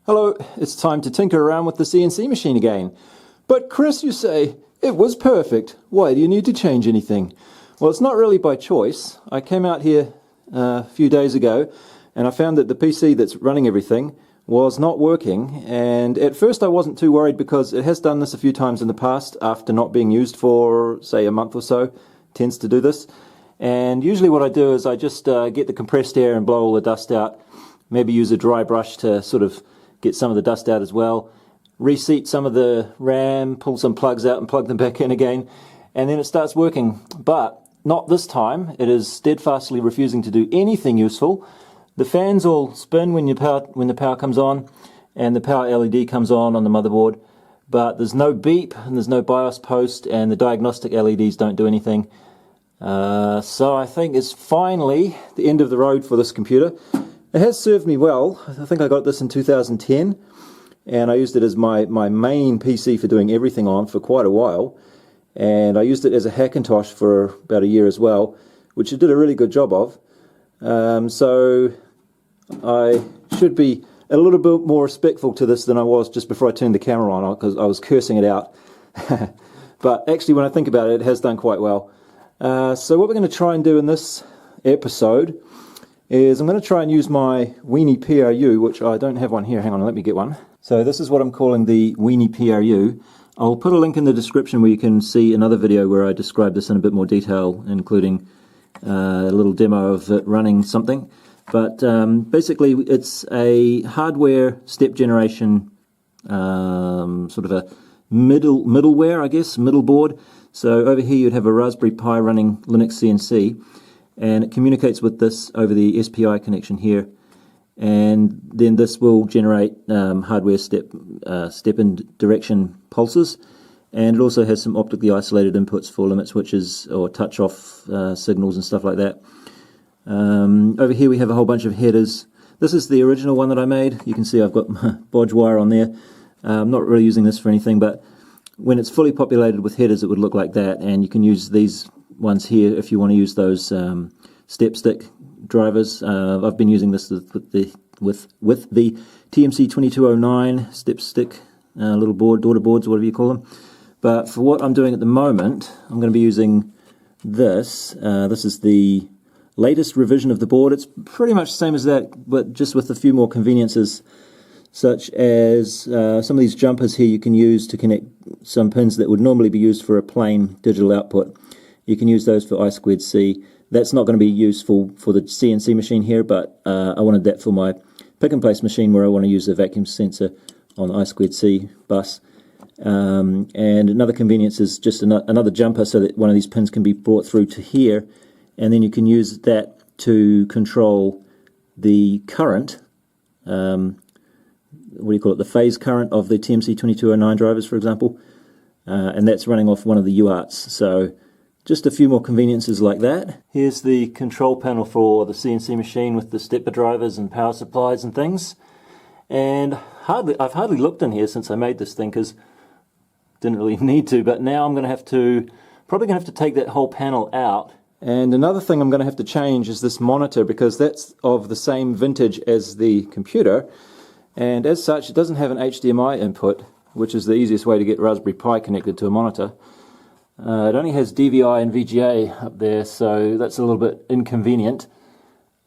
Hello, it's time to tinker around with the CNC machine again. But Chris, you say, it was perfect. Why do you need to change anything? Well, it's not really by choice. I came out here a few days ago and I found that the PC that's running everything was not working, and at first I wasn't too worried because it has done this a few times in the past after not being used for, say, a month or so. Tends to do this. And usually what I do is I just get the compressed air and blow all the dust out, maybe use a dry brush to sort of get some of the dust out as well, reseat some of the RAM, pull some plugs out and plug them back in again, and then it starts working. But not this time. It is steadfastly refusing to do anything useful. The fans all spin when the power comes on, and the power LED comes on the motherboard, but there's no beep and there's no BIOS post, and the diagnostic LEDs don't do anything. So I think it's finally the end of the road for this computer. It has served me well. I think I got this in 2010, and I used it as my main PC for doing everything on for quite a while, and I used it as a Hackintosh for about a year as well, which it did a really good job of. So I should be a little bit more respectful to this than I was just before I turned the camera on, because I was cursing it out. But actually, when I think about it, it has done quite well. So what we're going to try and do in this episode is I'm going to try and use my Weenie PRU, which I don't have one here. Hang on, let me get one. So this is what I'm calling the Weenie PRU. I'll put a link in the description where you can see another video where I describe this in a bit more detail, including a little demo of it running something. But basically it's a hardware step generation, sort of a middleware, I guess, middle board. So over here you'd have a RaspberryPi running LinuxCNC, and it communicates with this over the SPI connection here, and then this will generate hardware step and direction pulses, and it also has some optically isolated inputs for limit switches or touch off signals and stuff like that. Over here we have a whole bunch of headers. This is the original one that I made. You can see I've got my bodge wire on there. I'm not really using this for anything, but when it's fully populated with headers it would look like that, and you can use these ones here if you want to use those step stick drivers. I've been using this with the TMC 2209 step stick little board, daughter boards, whatever you call them. But for what I'm doing at the moment, I'm going to be using this. This is the latest revision of the board. It's pretty much the same as that, but just with a few more conveniences, such as some of these jumpers here you can use to connect some pins that would normally be used for a plain digital output. You can use those for I2C. That's not going to be useful for the CNC machine here, but I wanted that for my pick and place machine where I want to use a vacuum sensor on the I2C bus. And another convenience is just another jumper so that one of these pins can be brought through to here, and then you can use that to control the current, what do you call it, the phase current of the TMC 2209 drivers, for example, and that's running off one of the UARTs. So just a few more conveniences like that. Here's the control panel for the CNC machine with the stepper drivers and power supplies and things. And I've hardly looked in here since I made this thing, because didn't really need to, but now I'm going to have to, probably going to have to take that whole panel out. And another thing I'm going to have to change is this monitor, because that's of the same vintage as the computer, and as such it doesn't have an HDMI input, which is the easiest way to get Raspberry Pi connected to a monitor. It only has DVI and VGA up there, so that's a little bit inconvenient.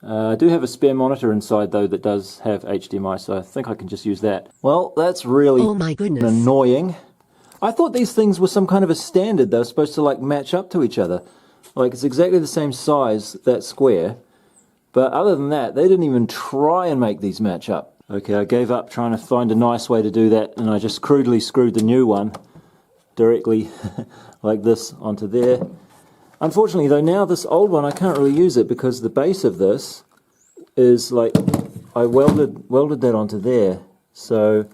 I do have a spare monitor inside though that does have HDMI, so I think I can just use that. Well, that's really annoying. I thought these things were some kind of a standard. They were supposed to like match up to each other. Like it's exactly the same size, that square, but other than that they didn't even try and make these match up. Okay, I gave up trying to find a nice way to do that, and I just crudely screwed the new one directly like this onto there. Unfortunately though, now this old one I can't really use it because the base of this is like, I welded that onto there. So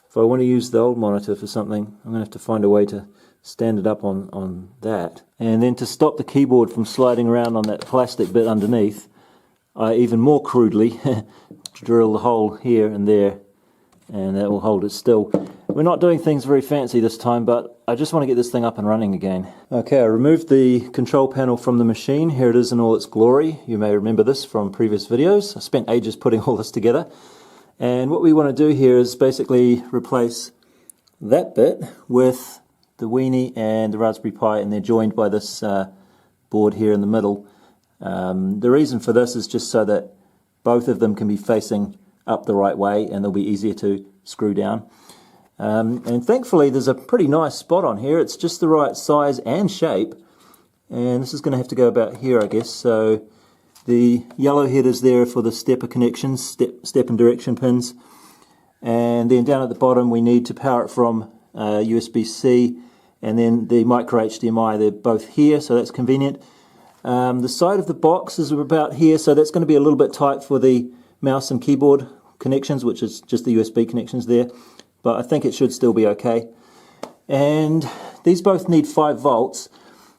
if I want to use the old monitor for something, I'm going to have to find a way to stand it up on that. And then to stop the keyboard from sliding around on that plastic bit underneath, I even more crudely drill the hole here and there, and that will hold it still. We're not doing things very fancy this time, but I just want to get this thing up and running again. Okay, I removed the control panel from the machine. Here it is in all its glory. You may remember this from previous videos. I spent ages putting all this together. And what we want to do here is basically replace that bit with the Weenie and the Raspberry Pi, and they're joined by this board here in the middle. The reason for this is just so that both of them can be facing up the right way and they'll be easier to screw down. And thankfully there's a pretty nice spot on here. It's just the right size and shape, and this is going to have to go about here, I guess. So the yellow headers there for the stepper connections, step and direction pins, and then down at the bottom we need to power it from USB-C, and then the micro HDMI, they're both here, so that's convenient. The side of the box is about here, so that's going to be a little bit tight for the mouse and keyboard connections, which is just the USB connections there, but I think it should still be okay. And these both need 5 volts.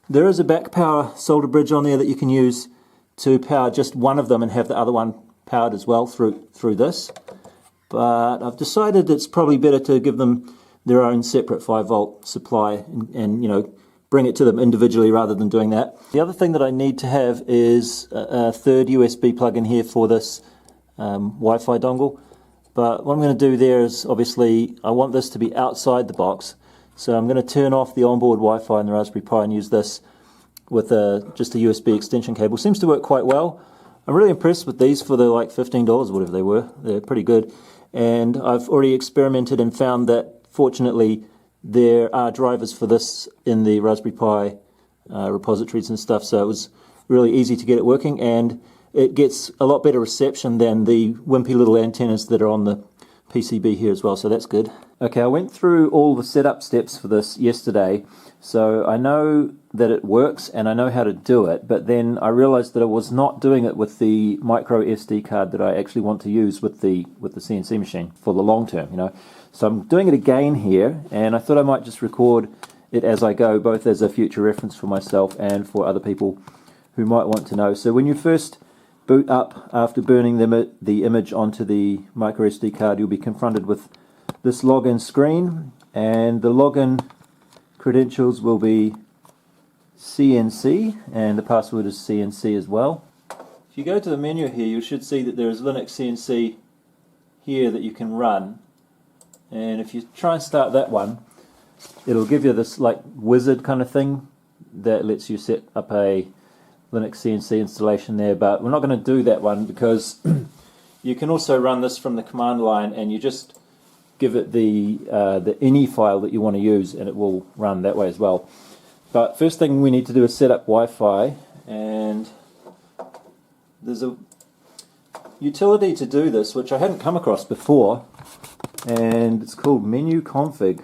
There is a back power solder bridge on there that you can use to power just one of them and have the other one powered as well through this, but I've decided it's probably better to give them their own separate 5-volt supply and you know, bring it to them individually rather than doing that. The other thing that I need to have is a third USB plug in here for this Wi-Fi dongle, but what I'm going to do there is, obviously I want this to be outside the box, so I'm going to turn off the onboard Wi-Fi in the Raspberry Pi and use this with just a USB extension cable. Seems to work quite well. I'm really impressed with these for the like $15 or whatever they were. They're pretty good, and I've already experimented and found that fortunately there are drivers for this in the Raspberry Pi repositories and stuff, so it was really easy to get it working, and it gets a lot better reception than the wimpy little antennas that are on the PCB here as well, so that's good. Okay, I went through all the setup steps for this yesterday, so I know that it works and I know how to do it, but then I realized that I was not doing it with the micro SD card that I actually want to use with the CNC machine for the long term, you know. So I'm doing it again here, and I thought I might just record it as I go, both as a future reference for myself and for other people who might want to know. So when you first boot up after burning the image onto the micro SD card, you'll be confronted with this login screen, and the login credentials will be CNC, and the password is CNC as well. If you go to the menu here, you should see that there is LinuxCNC here that you can run, and if you try and start that one, it'll give you this like wizard kind of thing that lets you set up a LinuxCNC installation there, but we're not going to do that one because you can also run this from the command line, and you just give it the ini file that you want to use and it will run that way as well. But first thing we need to do is set up Wi-Fi, and there's a utility to do this which I hadn't come across before, and it's called menu config.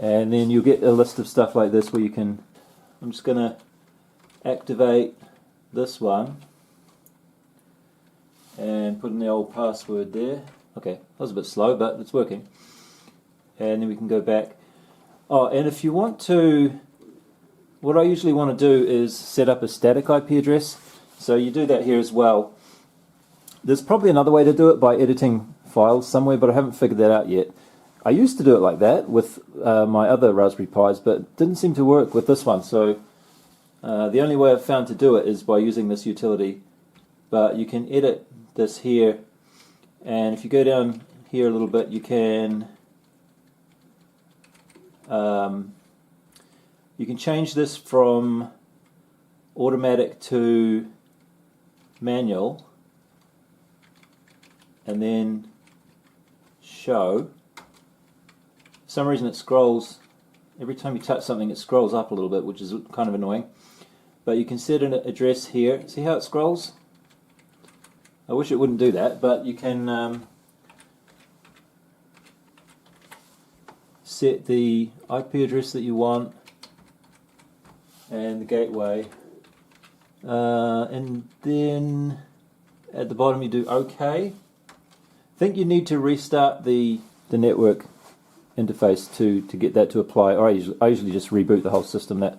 And then you'll get a list of stuff like this where you can, I'm just going to activate this one and put in the old password there. Okay, that was a bit slow, but it's working. And then we can go back. Oh, and if you want to, what I usually want to do is set up a static IP address. So you do that here as well. There's probably another way to do it by editing files somewhere, but I haven't figured that out yet. I used to do it like that with my other Raspberry Pis, but it didn't seem to work with this one. So the only way I've found to do it is by using this utility. But you can edit this here, and if you go down here a little bit, you can change this from automatic to manual, and then show. For some reason it scrolls, every time you touch something it scrolls up a little bit, which is kind of annoying. But you can set an address here. See how it scrolls? I wish it wouldn't do that, but you can set the IP address that you want and the gateway, and then at the bottom you do OK. I think you need to restart the network interface to get that to apply, or I usually just reboot the whole system. That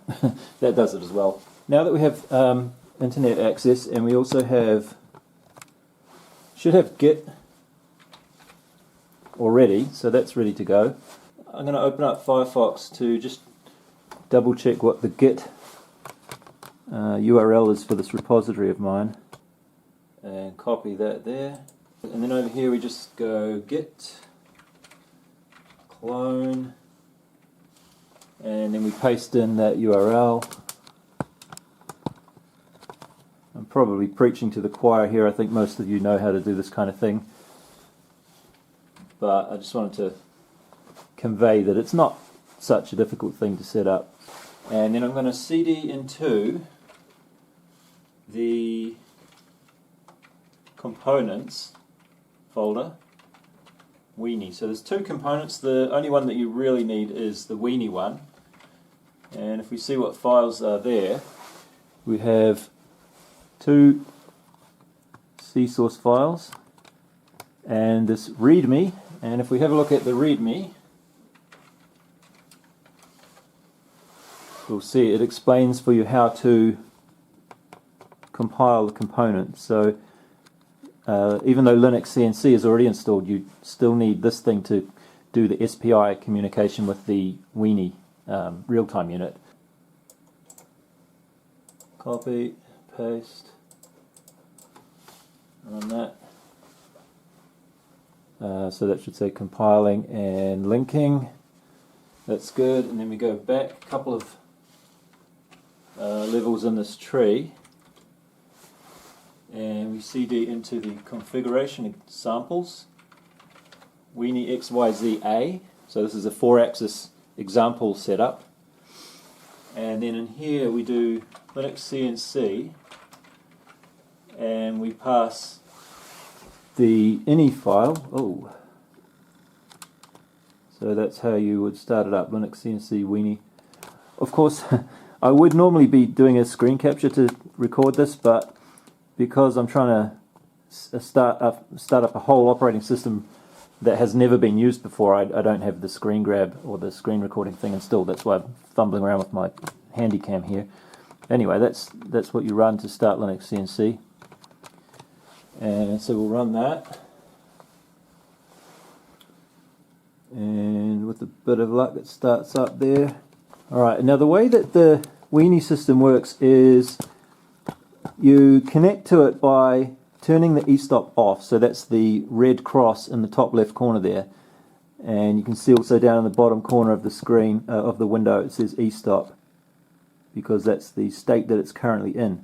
that does it as well. Now that we have internet access, and we also should have Git already, so that's ready to go. I'm going to open up Firefox to just double check what the Git URL is for this repository of mine, and copy that there. And then over here we just go git clone, and then we paste in that URL. I'm probably preaching to the choir here. I think most of you know how to do this kind of thing, but I just wanted to convey that it's not such a difficult thing to set up. And then I'm going to CD into the components folder, Weenie. So there's two components. The only one that you really need is the Weenie one. And if we see what files are there, we have two C source files and this README. And if we have a look at the README, we'll see it explains for you how to compile the components. So even though LinuxCNC is already installed, you still need this thing to do the SPI communication with the Weenie real-time unit. Copy, paste, run that. So that should say compiling and linking. That's good. And then we go back a couple of levels in this tree, and we CD into the configuration examples, Weenie XYZA. So this is a 4-axis example setup. And then in here we do LinuxCNC, and we pass the ini file. Oh, so that's how you would start it up, LinuxCNC Weenie. Of course, I would normally be doing a screen capture to record this, but because I'm trying to start up a whole operating system that has never been used before, I don't have the screen grab or the screen recording thing installed. That's why I'm fumbling around with my handy cam here. Anyway, that's what you run to start LinuxCNC. And so we'll run that. And with a bit of luck it starts up there. Alright, now the way that the Weenie system works is you connect to it by turning the e-stop off. So that's the red cross in the top left corner there. And you can see also down in the bottom corner of the screen, of the window, it says e-stop, because that's the state that it's currently in.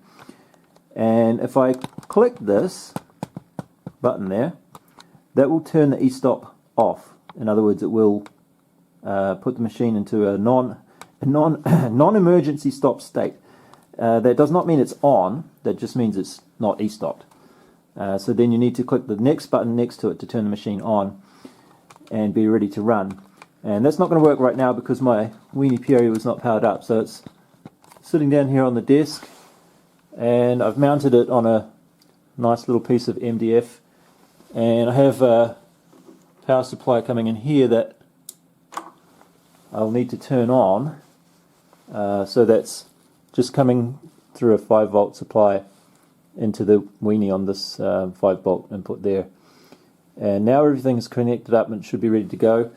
And if I click this button there, that will turn the e-stop off. In other words, it will put the machine into a non-emergency stop state. That does not mean it's on, that just means it's not e-stopped. So then you need to click the next button next to it to turn the machine on and be ready to run. And that's not going to work right now because my Weenie PRU is not powered up. So it's sitting down here on the desk, and I've mounted it on a nice little piece of MDF, and I have a power supply coming in here that I'll need to turn on. So that's just coming through a 5-volt supply into the Weenie on this 5-volt input there. And now everything's connected up and it should be ready to go.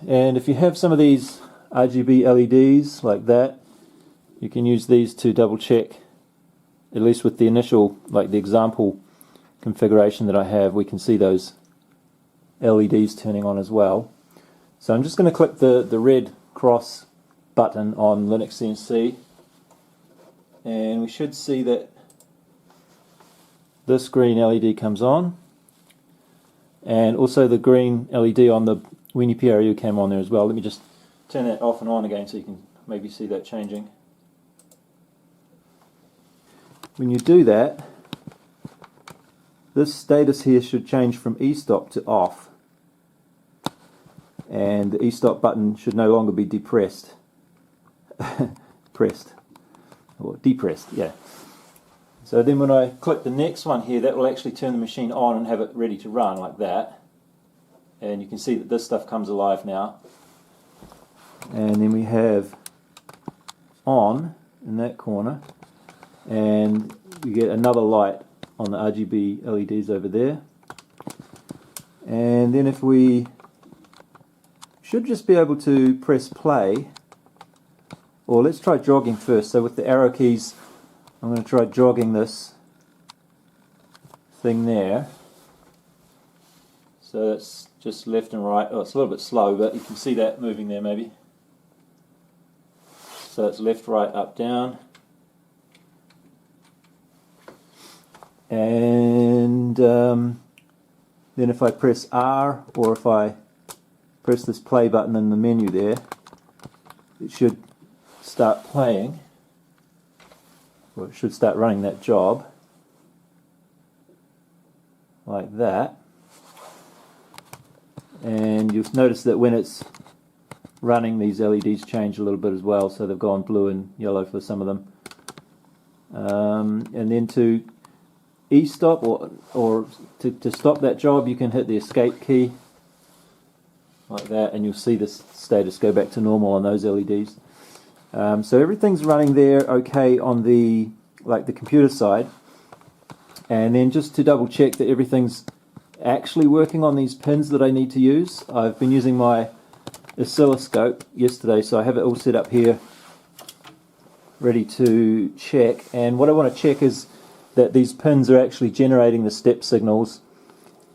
And if you have some of these RGB LEDs like that, you can use these to double check, at least with the initial, like the example configuration that I have, we can see those LEDs turning on as well. So I'm just going to click the red cross button on LinuxCNC, and we should see that this green LED comes on, and also the green LED on the Weenie PRU came on there as well. Let me just turn that off and on again so you can maybe see that changing. When you do that, this status here should change from e-stop to off, and the e-stop button should no longer be depressed. Pressed, or depressed, yeah. So then when I click the next one here, that will actually turn the machine on and have it ready to run like that. And you can see that this stuff comes alive now. And then we have on in that corner, and we get another light on the RGB LEDs over there. And then if we should just be able to press play, or let's try jogging first. So with the arrow keys, I'm going to try jogging this thing there. So it's just left and right. Oh, it's a little bit slow, but you can see that moving there maybe. So it's left, right, up, down. And then if I press R, or if I press this play button in the menu there, it should start playing, or it should start running that job like that. And you'll notice that when it's running, these LEDs change a little bit as well, so they've gone blue and yellow for some of them. And then to E-stop, or to stop that job, you can hit the escape key like that, and you'll see the status go back to normal on those LEDs. So everything's running there okay on the computer side. And then just to double check that everything's actually working on these pins that I need to use, I've been using my oscilloscope yesterday, so I have it all set up here ready to check. And what I want to check is that these pins are actually generating the step signals.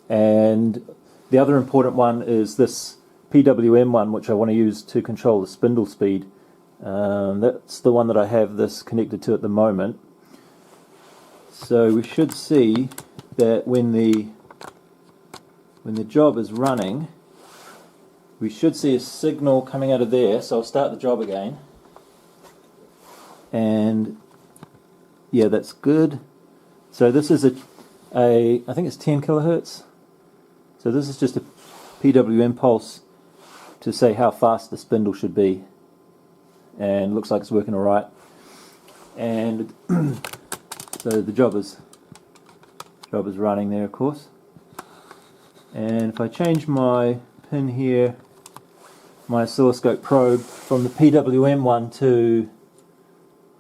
And the other important one is this PWM one, which I want to use to control the spindle speed. That's the one that I have this connected to at the moment. So we should see that when the job is running, we should see a signal coming out of there. So I'll start the job again. And yeah, that's good. So this is I think it's 10 kilohertz. So this is just a PWM pulse to say how fast the spindle should be. And looks like it's working alright. And so the job is running there, of course. And if I change my pin here, my oscilloscope probe, from the PWM one to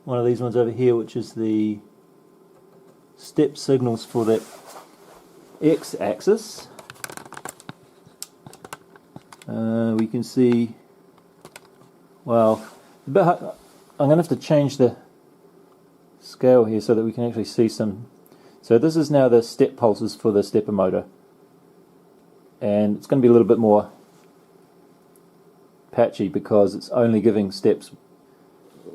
one of these ones over here, which is the step signals for that x-axis, we can see, well, I'm going to have to change the scale here so that we can actually see some. So this is now the step pulses for the stepper motor, and it's going to be a little bit more patchy because it's only giving steps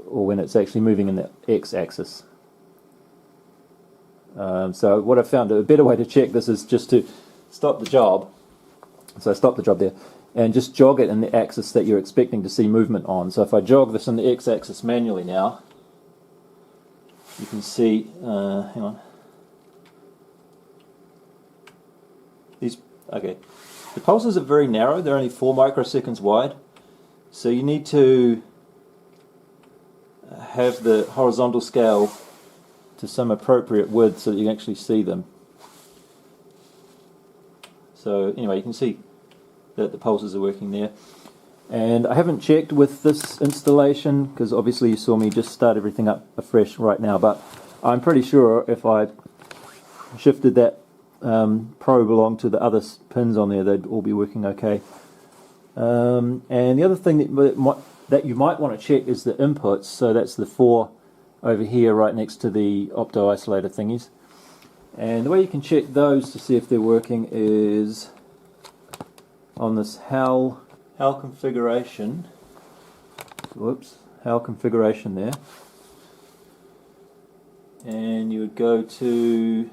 or when it's actually moving in the x-axis. So what I found, a better way to check this is just to stop the job. So I stop the job there and just jog it in the axis that you're expecting to see movement on. So if I jog this in the x-axis manually now, you can see, hang on, okay, the pulses are very narrow, they're only 4 microseconds wide, so you need to have the horizontal scale to some appropriate width so that you can actually see them. So anyway, you can see that the pulses are working there. And I haven't checked with this installation because obviously you saw me just start everything up afresh right now, but I'm pretty sure if I shifted that probe along to the other pins on there, they'd all be working okay. And the other thing that you might want to check is the inputs. So that's the 4 over here right next to the opto-isolator thingies. And the way you can check those to see if they're working is on this HAL configuration. Whoops, HAL configuration there. And you would go to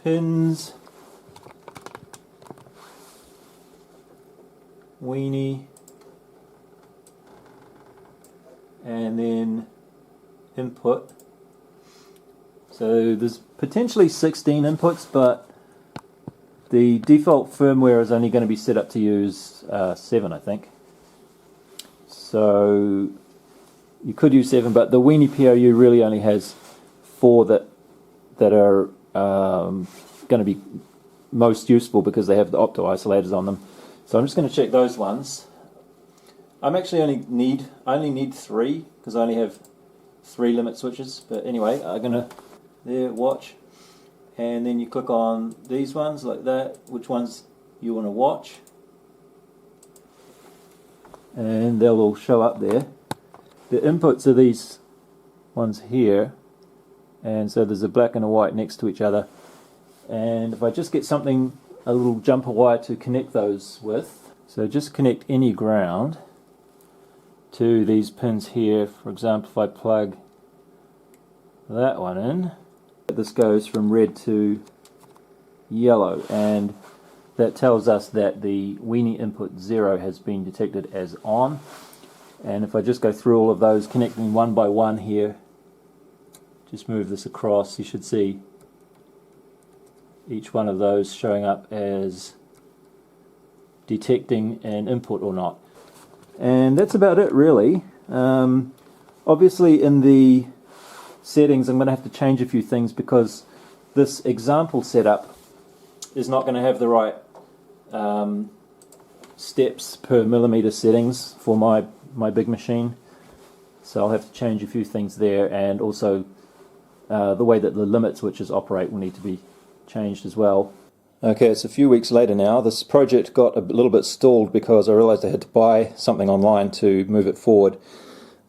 pins, Weenie, and then input. So there's potentially 16 inputs, but the default firmware is only going to be set up to use 7, I think. So you could use 7, but the Weenie PRU really only has 4 that are going to be most useful because they have the opto isolators on them. So I'm just going to check those ones. I'm actually only need 3 because I only have 3 limit switches. But anyway, I'm going to watch, and then you click on these ones like that, which ones you want to watch, and they'll all show up there. The inputs are these ones here, and so there's a black and a white next to each other, And if I just get something, a little jumper wire to connect those with, so just connect any ground to these pins here. For example, if I plug that one in, this goes from red to yellow, and that tells us that the Weenie input 0 has been detected as on. And if I just go through all of those, connecting one by one here, just move this across, you should see each one of those showing up as detecting an input or not. And that's about it, really. Obviously in the settings I'm going to have to change a few things, because this example setup is not going to have the right steps per millimeter settings for my big machine, so I'll have to change a few things there, and also the way that the limit switches operate will need to be changed as well. Okay, it's a few weeks later now. This project got a little bit stalled because I realized I had to buy something online to move it forward.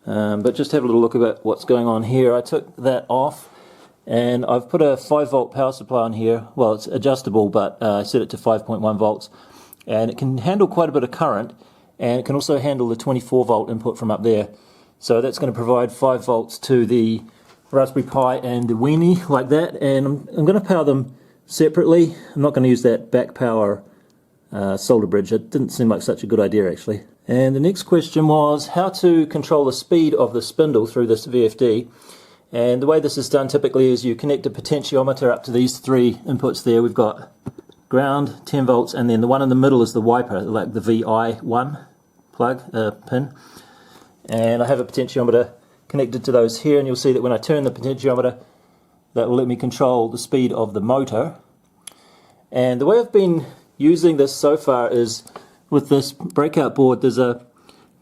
But just have a little look at what's going on here. I took that off and I've put a 5 volt power supply on here. Well, it's adjustable, but I set it to 5.1 volts, and it can handle quite a bit of current, and it can also handle the 24 volt input from up there. So that's going to provide 5 volts to the Raspberry Pi and the Weenie like that, and I'm going to power them separately. I'm not going to use that back power solder bridge. It didn't seem like such a good idea, actually. And the next question was how to control the speed of the spindle through this VFD. And the way this is done typically is you connect a potentiometer up to these 3 inputs there. We've got ground, 10 volts, and then the one in the middle is the wiper, like the VI1 plug pin. And I have a potentiometer connected to those here, and you'll see that when I turn the potentiometer, that will let me control the speed of the motor. And the way I've been using this so far is with this breakout board. There's a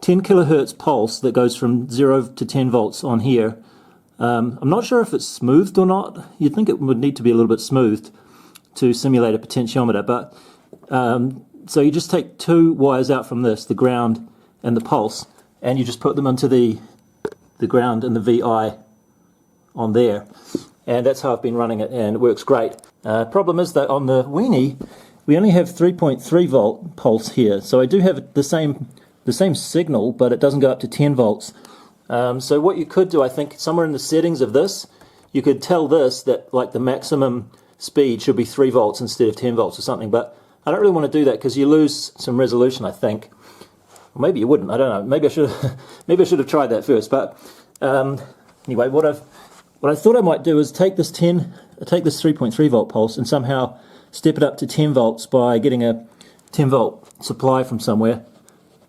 10 kilohertz pulse that goes from 0 to 10 volts on here. I'm not sure if it's smoothed or not. You'd think it would need to be a little bit smoothed to simulate a potentiometer, but so you just take 2 wires out from this, the ground and the pulse, and you just put them into the ground and the VI on there, and that's how I've been running it, and it works great. Problem is that on the Weenie we only have 3.3 volt pulse here, so I do have the same signal, but it doesn't go up to 10 volts. So what you could do, I think, somewhere in the settings of this, you could tell this that like the maximum speed should be 3 volts instead of 10 volts or something, but I don't really want to do that because you lose some resolution, I think. Or maybe you wouldn't, I don't know. Maybe I should have tried that first. But anyway, what I thought I might do is take this 3.3 volt pulse and somehow step it up to 10 volts by getting a 10 volt supply from somewhere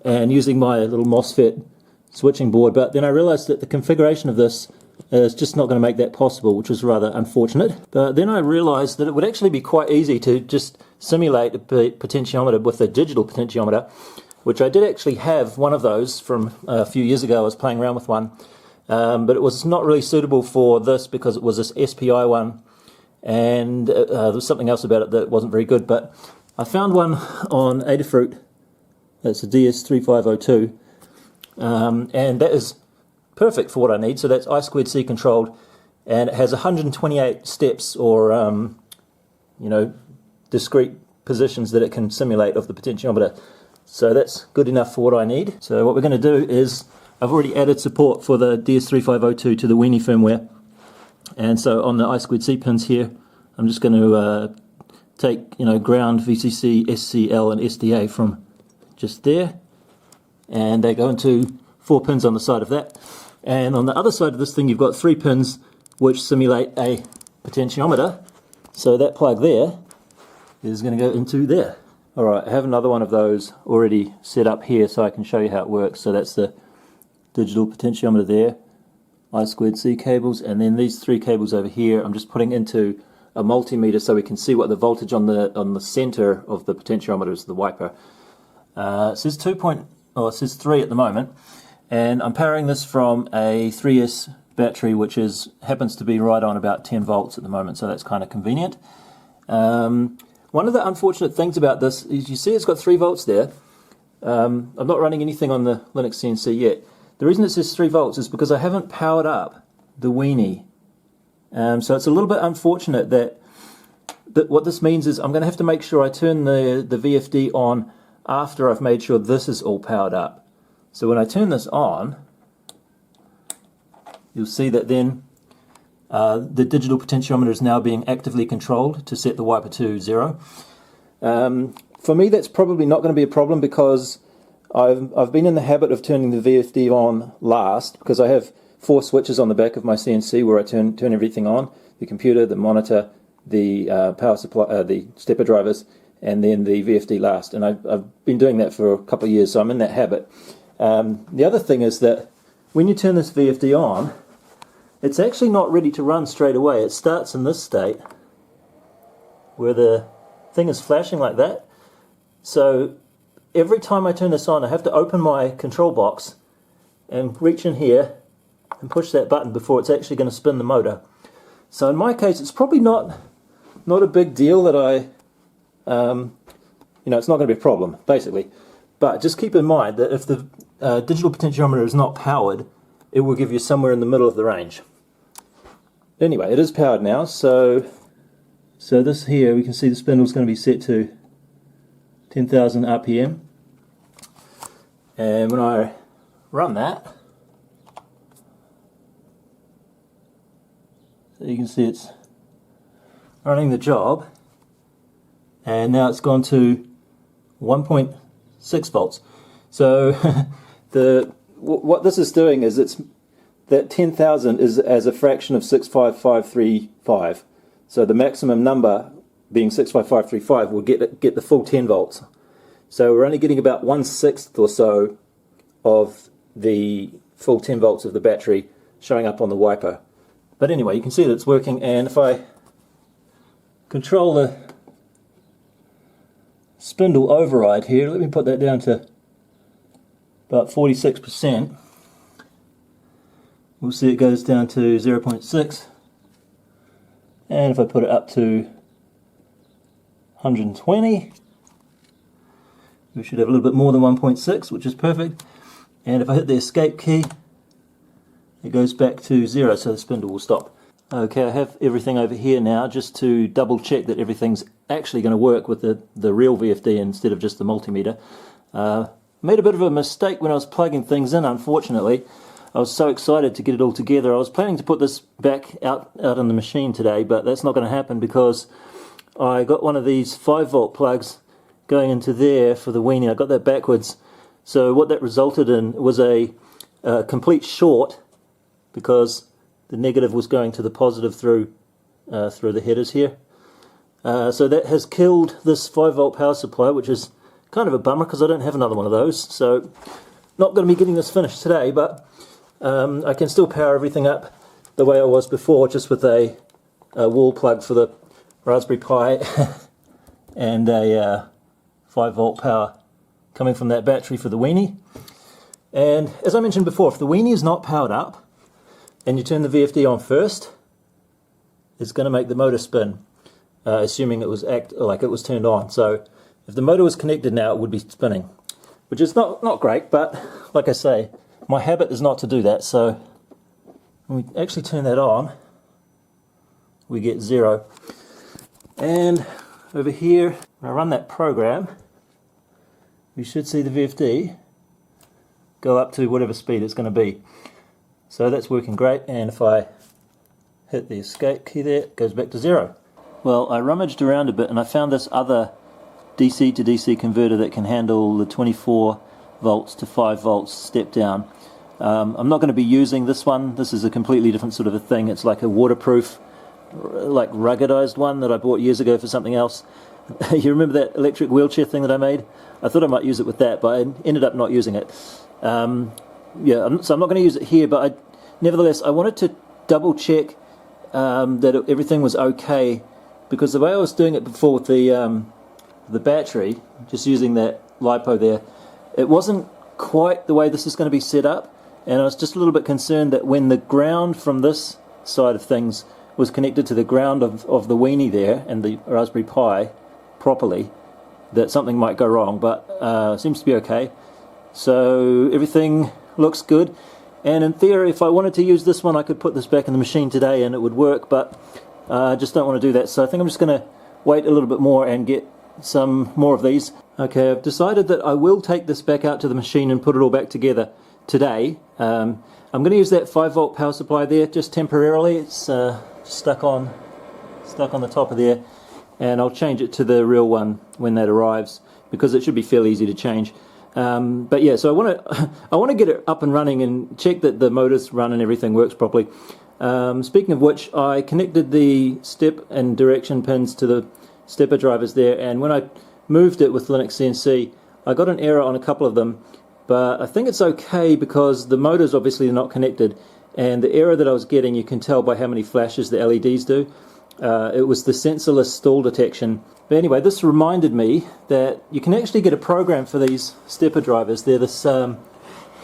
and using my little MOSFET switching board. But then I realized that the configuration of this is just not going to make that possible, which was rather unfortunate. But then I realized that it would actually be quite easy to just simulate a potentiometer with a digital potentiometer, which I did actually have one of those from a few years ago. I was playing around with one, but it was not really suitable for this because it was this SPI one, and there was something else about it that wasn't very good. But I found one on Adafruit. That's a DS3502, and that is perfect for what I need. So that's I2C controlled, and it has 128 steps, or discrete positions that it can simulate of the potentiometer. So that's good enough for what I need. So what we're going to do is, I've already added support for the DS3502 to the Weenie firmware, and so on the I2C pins here, I'm just going to take ground, VCC, SCL, and SDA from just there, and they go into 4 pins on the side of that. And on the other side of this thing, you've got 3 pins which simulate a potentiometer. So that plug there is going to go into there. Alright, I have another one of those already set up here so I can show you how it works. So that's the digital potentiometer there, I2C cables, and then these 3 cables over here I'm just putting into a multimeter so we can see what the voltage on the center of the potentiometer is, the wiper. It says 3 at the moment, and I'm powering this from a 3S battery, which happens to be right on about 10 volts at the moment, so that's kind of convenient. One of the unfortunate things about this is you see it's got 3 volts there. I'm not running anything on the LinuxCNC yet. The reason it says 3 volts is because I haven't powered up the Weenie. So it's a little bit unfortunate that what this means is I'm going to have to make sure I turn the VFD on after I've made sure this is all powered up. So when I turn this on, you'll see that then the digital potentiometer is now being actively controlled to set the wiper to 0. For me, that's probably not going to be a problem because I've been in the habit of turning the VFD on last, because I have 4 switches on the back of my CNC where I turn everything on: the computer, the monitor, the power supply, the stepper drivers, and then the VFD last. And I've been doing that for a couple of years, so I'm in that habit. The other thing is that when you turn this VFD on, it's actually not ready to run straight away. It starts in this state where the thing is flashing like that. So every time I turn this on, I have to open my control box and reach in here and push that button before it's actually going to spin the motor. So in my case, it's probably not a big deal that it's not going to be a problem, basically. But just keep in mind that if the digital potentiometer is not powered, it will give you somewhere in the middle of the range. Anyway, it is powered now, so this here, we can see the spindle is going to be set to 10,000 RPM. And when I run that, so you can see it's running the job, and now it's gone to 1.6 volts. So what this is doing is that 10,000 is as a fraction of 65535. So the maximum number being 65535 will get the full 10 volts. So we're only getting about 1/6 or so of the full 10 volts of the battery showing up on the wiper. But anyway, you can see that it's working, and if I control the spindle override here, let me put that down to about 46%. We'll see it goes down to 0.6, and if I put it up to 120, we should have a little bit more than 1.6, which is perfect. And if I hit the escape key, it goes back to 0, so the spindle will stop. Okay, I have everything over here now just to double check that everything's actually going to work with the real VFD instead of just the multimeter. Made a bit of a mistake when I was plugging things in, unfortunately. I was so excited to get it all together. I was planning to put this back out on the machine today, but that's not going to happen because I got one of these 5-volt plugs going into there for the weenie. I got that backwards. So what that resulted in was a complete short, because the negative was going to the positive through the headers here. So that has killed this 5-volt power supply, which is kind of a bummer because I don't have another one of those. So not going to be getting this finished today, but I can still power everything up the way I was before, just with a wall plug for the Raspberry Pi and a 5-volt power coming from that battery for the weenie. And as I mentioned before, if the weenie is not powered up and you turn the VFD on first, it's going to make the motor spin, assuming it was like it was turned on. So if the motor was connected now, it would be spinning, which is not great, but like I say, my habit is not to do that. So when we actually turn that on, we get 0. And over here, when I run that program, we should see the VFD go up to whatever speed it's going to be. So that's working great, and if I hit the escape key there, it goes back to 0. Well, I rummaged around a bit and I found this other DC to DC converter that can handle the 24 volts to 5 volts step down. I'm not going to be using this one. This is a completely different sort of a thing. It's like a waterproof, like ruggedized one that I bought years ago for something else. You remember that electric wheelchair thing that I made? I thought I might use it with that, but I ended up not using it. Yeah, so I'm not going to use it here, but nevertheless, I wanted to double check that everything was okay, because the way I was doing it before with the battery, just using that LiPo there, it wasn't quite the way this is going to be set up, and I was just a little bit concerned that when the ground from this side of things was connected to the ground of the weenie there and the Raspberry Pi properly, that something might go wrong, but seems to be okay. So everything looks good, and in theory, if I wanted to use this one, I could put this back in the machine today and it would work, but I just don't want to do that. So I think I'm just going to wait a little bit more and get some more of these. Okay, I've decided that I will take this back out to the machine and put it all back together today. I'm going to use that 5-volt power supply there just temporarily. It's stuck on the top of there, and I'll change it to the real one when that arrives, because it should be fairly easy to change. But yeah, so I want to get it up and running and check that the motors run and everything works properly. Speaking of which, I connected the step and direction pins to the stepper drivers there, and when I moved it with LinuxCNC, I got an error on a couple of them, but I think it's okay because the motors obviously are not connected, and the error that I was getting, you can tell by how many flashes the LEDs do. It was the sensorless stall detection. But anyway, this reminded me that you can actually get a program for these stepper drivers. They're this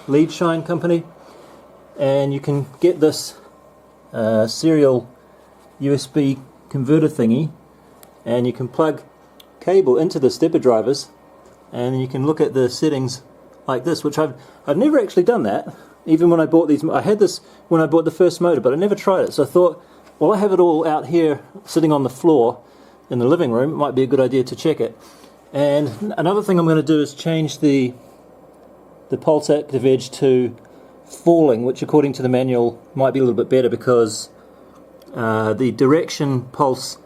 lead shine company, and you can get this serial USB converter thingy, and you can plug cable into the stepper drivers, and you can look at the settings like this, which I've never actually done that. Even when I bought these, I had this when I bought the first motor, but I never tried it. So I thought, well, I have it all out here sitting on the floor in the living room, it might be a good idea to check it. And another thing I'm going to do is change the pulse active edge to falling, which according to the manual might be a little bit better, because the direction pulse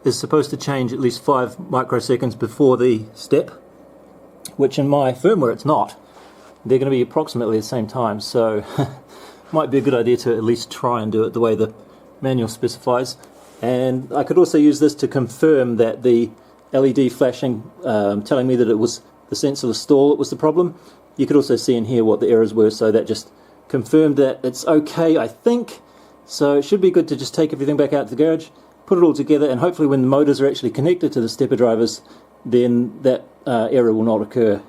is supposed to change at least 5 microseconds before the step, which in my firmware it's not. They're going to be approximately the same time, so might be a good idea to at least try and do it the way the manual specifies. And I could also use this to confirm that the LED flashing, telling me that it was the sensorless stall that was the problem. You could also see in here what the errors were, so that just confirmed that it's okay, I think. So it should be good to just take everything back out to the garage, put it all together, and hopefully when the motors are actually connected to the stepper drivers, then that error will not occur.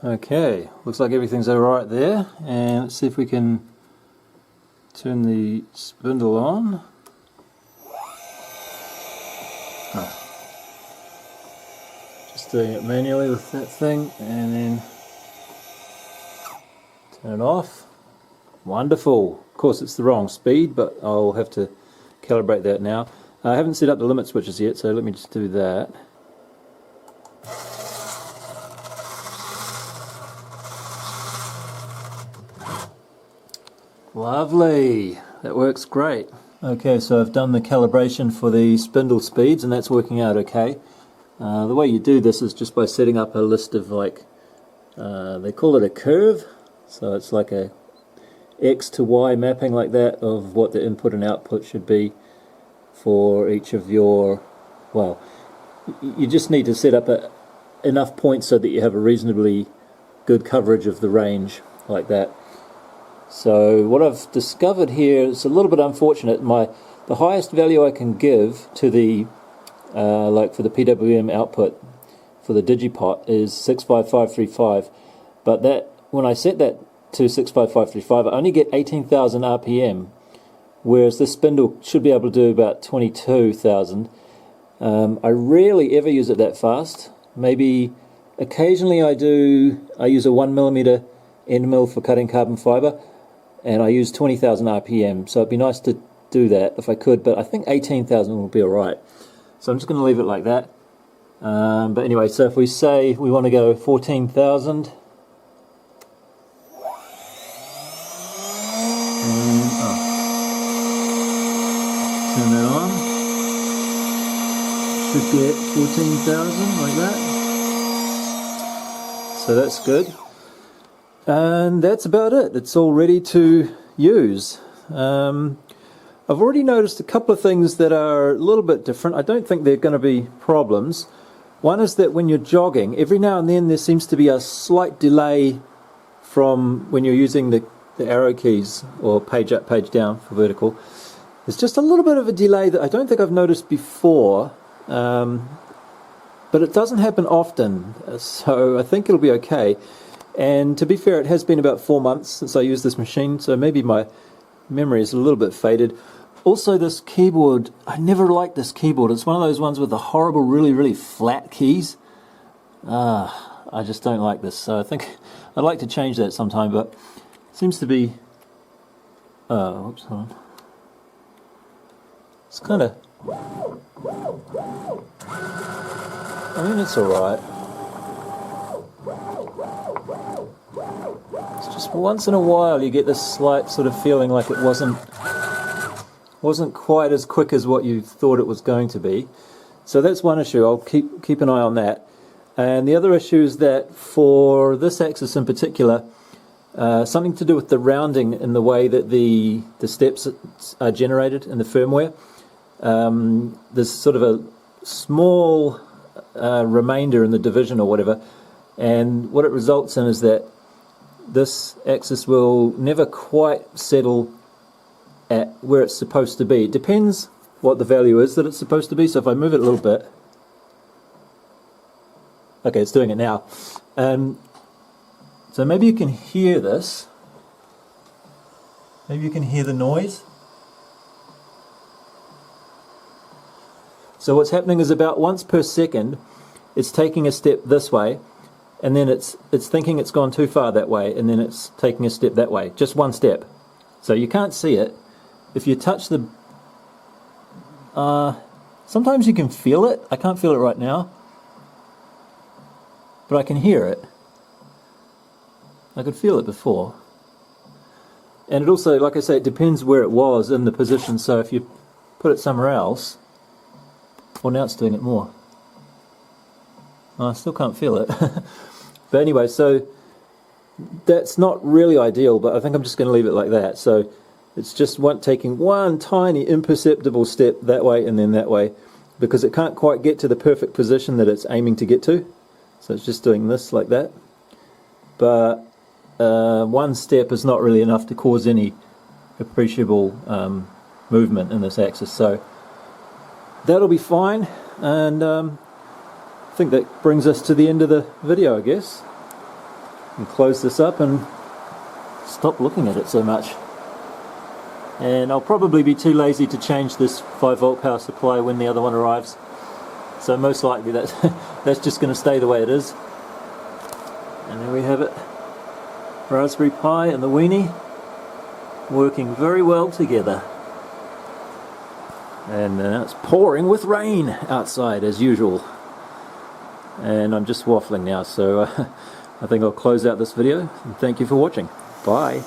Okay, looks like everything's alright there, and let's see if we can turn the spindle on. Oh. Just doing it manually with that thing, and then turn it off. Wonderful. Of course it's the wrong speed, but I'll have to calibrate that now. I haven't set up the limit switches yet, so let me just do that. Lovely, that works great. Okay, so I've done the calibration for the spindle speeds, and that's working out okay. The way you do this is just by setting up a list of, like, they call it a curve, so it's like a X to Y mapping like that of what the input and output should be for each of your, well, you just need to set up enough points so that you have a reasonably good coverage of the range like that. So what I've discovered here is a little bit unfortunate. The highest value I can give to the like for the PWM output for the digipot is 65535, but that when I set that to 65535, I only get 18,000 RPM, whereas this spindle should be able to do about 22,000. I rarely ever use it that fast. Maybe occasionally I use a 1mm end mill for cutting carbon fiber, and I use 20,000 RPM, so it'd be nice to do that if I could, but I think 18,000 will be alright. So I'm just going to leave it like that. But anyway, so if we say we want to go 14,000, turn that on, should get 14,000 like that, so that's good. And that's about it. It's all ready to use. I've already noticed a couple of things that are a little bit different. I don't think they're going to be problems. One is that when you're jogging, every now and then there seems to be a slight delay from when you're using the arrow keys, or page up, page down for vertical. There's just a little bit of a delay that I don't think I've noticed before, but it doesn't happen often, so I think it'll be okay. And to be fair, it has been about 4 months since I used this machine, so maybe my memory is a little bit faded. Also, this keyboard, I never liked this keyboard. It's one of those ones with the horrible, really, really flat keys. I just don't like this, so I think I'd like to change that sometime. But Seems to be, oops, hold on. It's kind of, I mean, it's alright. It's just once in a while you get this slight sort of feeling like it wasn't quite as quick as what you thought it was going to be. So that's one issue. I'll keep an eye on that. And the other issue is that for this axis in particular, something to do with the rounding in the way that the steps are generated in the firmware. There's sort of a small remainder in the division or whatever, and what it results in is that this axis will never quite settle at where it's supposed to be. It depends what the value is that it's supposed to be. So if I move it a little bit, okay, it's doing it now. So maybe you can hear this. Maybe you can hear the noise. So what's happening is about once per second, it's taking a step this way, and then it's thinking it's gone too far that way, and then it's taking a step that way. Just one step. So you can't see it. If you touch the... sometimes you can feel it. I can't feel it right now. But I can hear it. I could feel it before. And it also, like I say, it depends where it was in the position. So if you put it somewhere else... Well, now it's doing it more. I still can't feel it. But anyway, so that's not really ideal, but I think I'm just going to leave it like that. So it's just taking one tiny imperceptible step that way and then that way, because it can't quite get to the perfect position that it's aiming to get to. So it's just doing this like that. But one step is not really enough to cause any appreciable movement in this axis. So that'll be fine, and I think that brings us to the end of the video, I guess. And close this up and stop looking at it so much. And I'll probably be too lazy to change this 5-volt power supply when the other one arrives. So most likely that's just going to stay the way it is. And there we have it. Raspberry Pi and the Weenie working very well together. And it's pouring with rain outside as usual. And I'm just waffling now, so I think I'll close out this video. And thank you for watching. Bye.